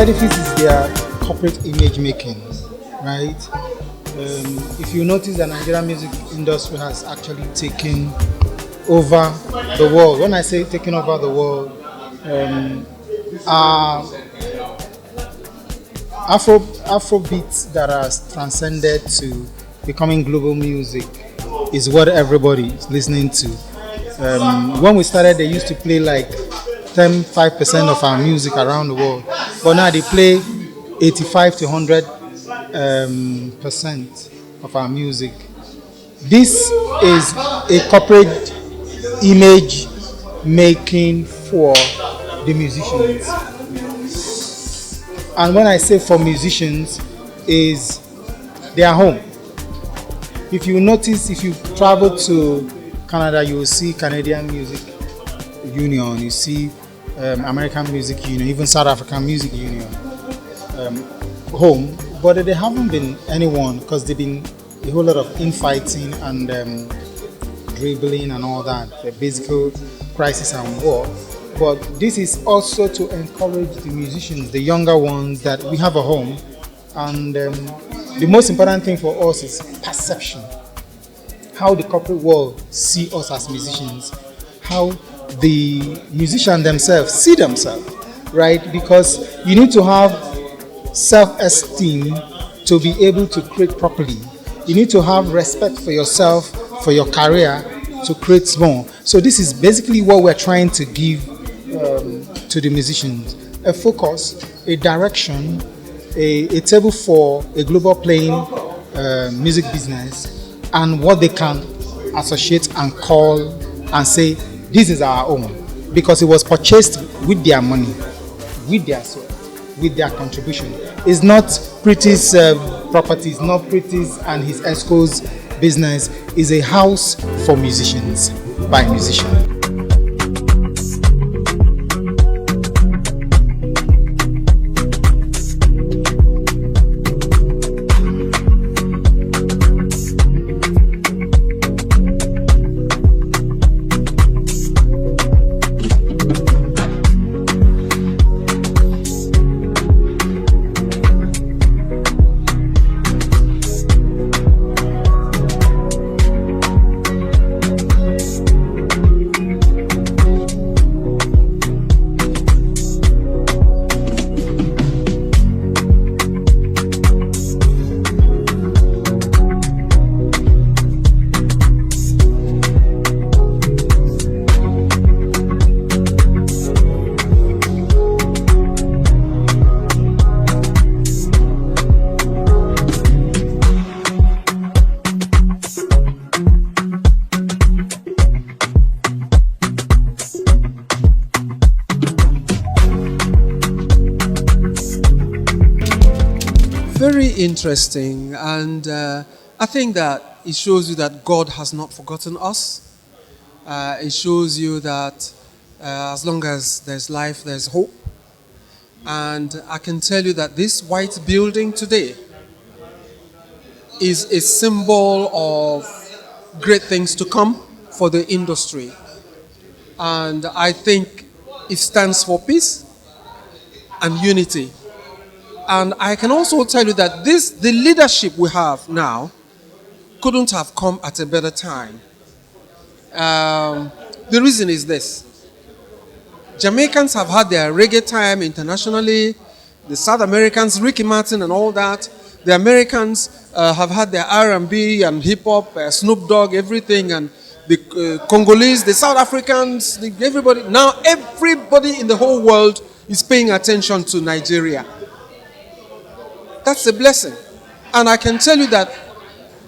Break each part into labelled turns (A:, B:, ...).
A: edifice is their corporate image making, right? If you notice, the Nigerian music industry has actually taken over the world. When I say taking over the world, Afrobeats that has transcended to becoming global music is what everybody is listening to. When we started, they used to play like 5% of our music around the world, but now they play 85 to 100 percent of our music. This is a corporate image making for the musicians. And when I say for musicians, is their home. If you notice, if you travel to Canada, you will see Canadian Music Union, you see American Music Union, even South African Music Union home, but there haven't been anyone because there've been a whole lot of infighting and dribbling and all that, the basic crisis and war. But this is also to encourage the musicians, the younger ones, that we have a home. And the most important thing for us is perception. How the corporate world see us as musicians, how the musicians themselves see themselves, right? Because you need to have self-esteem to be able to create properly. You need to have respect for yourself, for your career, to create more. So this is basically what we're trying to give to the musicians: a focus, a direction, a table for a global playing music business, and what they can associate and call and say, this is our own, because it was purchased with their money, with their soul, with their contribution. It's not Pretty's properties, not Pretty's and his ESCO's business. It's a house for musicians, by musicians.
B: Very interesting, and I think that it shows you that God has not forgotten us. It shows you that as long as there's life, there's hope. And I can tell you that this white building today is a symbol of great things to come for the industry. And I think it stands for peace and unity. And I can also tell you that the leadership we have now couldn't have come at a better time. The reason is this. Jamaicans have had their reggae time internationally. The South Americans, Ricky Martin and all that. The Americans have had their R&B and hip-hop, Snoop Dogg, everything. And the Congolese, the South Africans, everybody. Now everybody in the whole world is paying attention to Nigeria. That's a blessing. And I can tell you that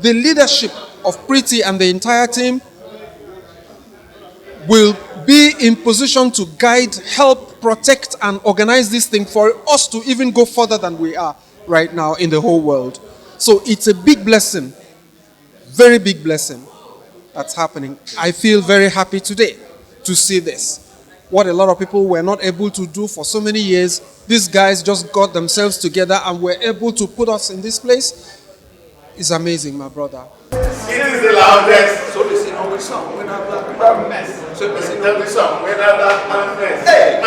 B: the leadership of Pretty and the entire team will be in position to guide, help, protect, and organize this thing for us to even go further than we are right now in the whole world. So it's a big blessing, very big blessing that's happening. I feel very happy today to see this. What a lot of people were not able to do for so many years, these guys just got themselves together and were able to put us in this place. It's amazing, my brother.
C: It is the loudest. So they sing our song when I'm black man. So they sing our song when I'm black man. Hey,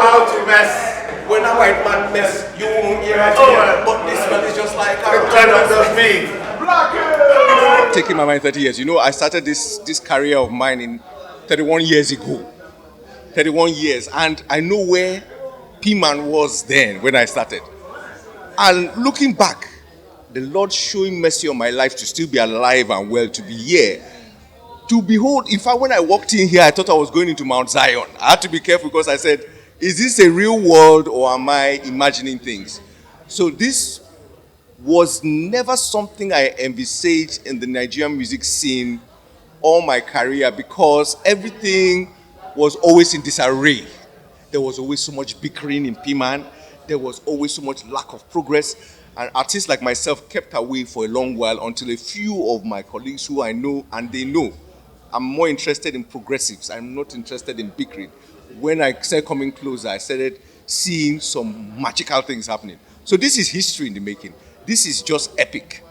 C: How to mess. When a white man mess, you won't hear it here. But this one is just like a me.
D: Taking my mind 30 years. You know, I started this career of mine in 31 years ago. 31 years. And I know where Pman was then when I started. And looking back, the Lord showing mercy on my life to still be alive and well, to be here. To behold, in fact, when I walked in here, I thought I was going into Mount Zion. I had to be careful because I said, is this a real world or am I imagining things? So this was never something I envisaged in the Nigerian music scene all my career, because everything was always in disarray. There was always so much bickering in Pman. There was always so much lack of progress. And artists like myself kept away for a long while until a few of my colleagues who I know, and they know, I'm more interested in progressives. I'm not interested in bickering. When I started coming closer, I started seeing some magical things happening. So this is history in the making. This is just epic.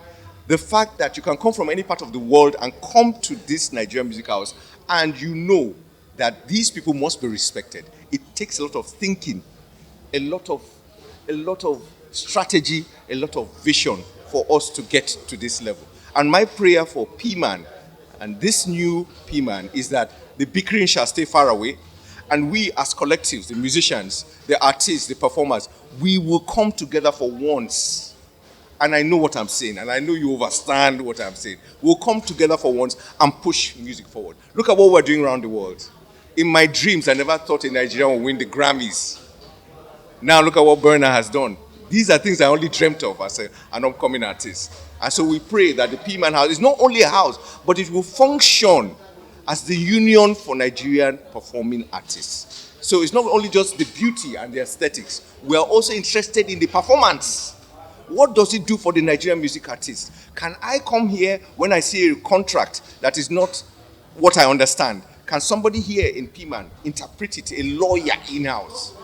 D: The fact that you can come from any part of the world and come to this Nigerian music house and you know that these people must be respected. It takes a lot of thinking, a lot of strategy, a lot of vision for us to get to this level. And my prayer for Pman and this new Pman is that the bickering shall stay far away. And we as collectives, the musicians, the artists, the performers, we will come together for once. And I know what I'm saying, and I know you understand what I'm saying. We'll come together for once and push music forward. Look at what we're doing around the world. In my dreams, I never thought a Nigerian would win the Grammys. Now look at what Burner has done. These are things I only dreamt of as an upcoming artist. And so we pray that the Pman House is not only a house, but it will function as the union for Nigerian performing artists. So it's not only just the beauty and the aesthetics. We are also interested in the performance. What does it do for the Nigerian music artist? Can I come here when I see a contract that is not what I understand? Can somebody here in Pman interpret it, a lawyer in-house?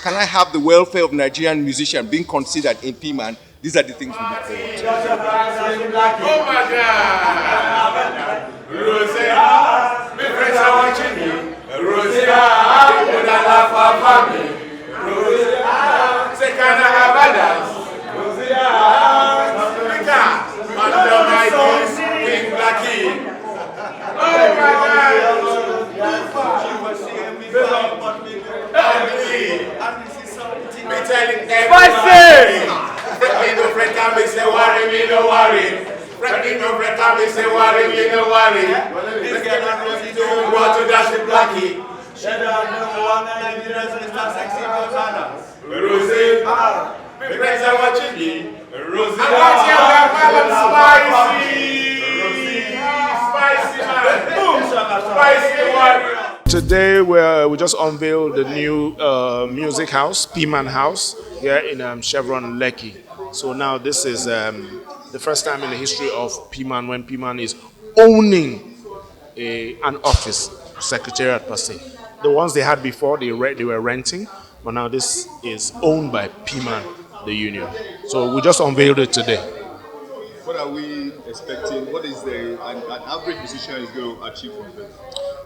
D: Can I have the welfare of Nigerian musicians being considered in Pman? These are the things we look forward to.
C: Oh my God! Rosia, my friends are watching me. Rosia, when I laugh at me. Rosia, say can I have a dance? Rosia, Mika, under my knees, King Lekki. Oh my God! Me telling everybody. Me no friend can me say worry, me no worry. Friend me no friend can me say worry, me no worry. This girl and Rosie don't want to dash with Lekki. She don't know one Nigerian so it's not sexy Rosie, my friends are watching me. Rosie, I want you to have spicy man. Boom, spicy one.
E: Today we just unveiled the new music house, Pman House, here in Chevron Lekki. So now this is the first time in the history of Pman when Pman is owning an office, secretariat per se. The ones they had before, they were renting, but now this is owned by Pman, the union. So we just unveiled it today.
D: What are we expecting? What is an average musician is going to achieve from this?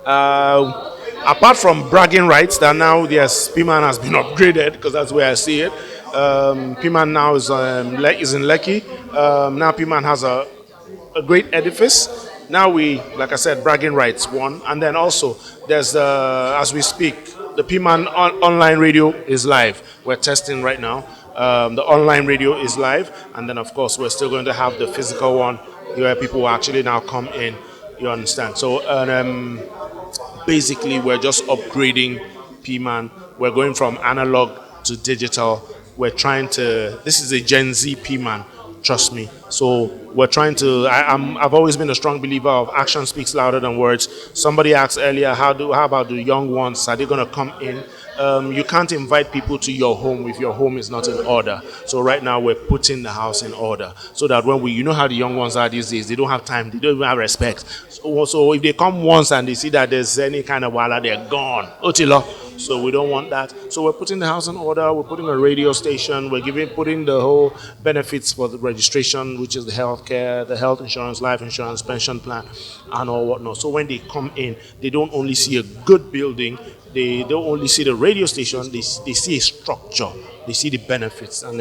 E: Apart from bragging rights, that now, yes, Pman has been upgraded, because that's where I see it. Pman now is in Lekki. Now Pman has a great edifice. Now like I said, bragging rights, one. And then also, there's, as we speak, the Pman online radio is live. We're testing right now. The online radio is live. And then, of course, we're still going to have the physical one where people will actually now come in. You understand? So, basically, we're just upgrading Pman. We're going from analog to digital. We're trying to, this is a Gen Z Pman. Trust me. So we're trying to. I've always been a strong believer of action speaks louder than words. Somebody asked earlier, how about the young ones? Are they going to come in? You can't invite people to your home if your home is not in order. So right now we're putting the house in order so that when you know how the young ones are these days, they don't have time, they don't even have respect. So if they come once and they see that there's any kind of wala, they're gone. Otilo. So we don't want that. So we're putting the house in order. We're putting a radio station. We're putting the whole benefits for the registration, which is the health care, the health insurance, life insurance, pension plan, and all whatnot. So when they come in, they don't only see a good building. They don't only see the radio station. They see a structure. They see the benefits, and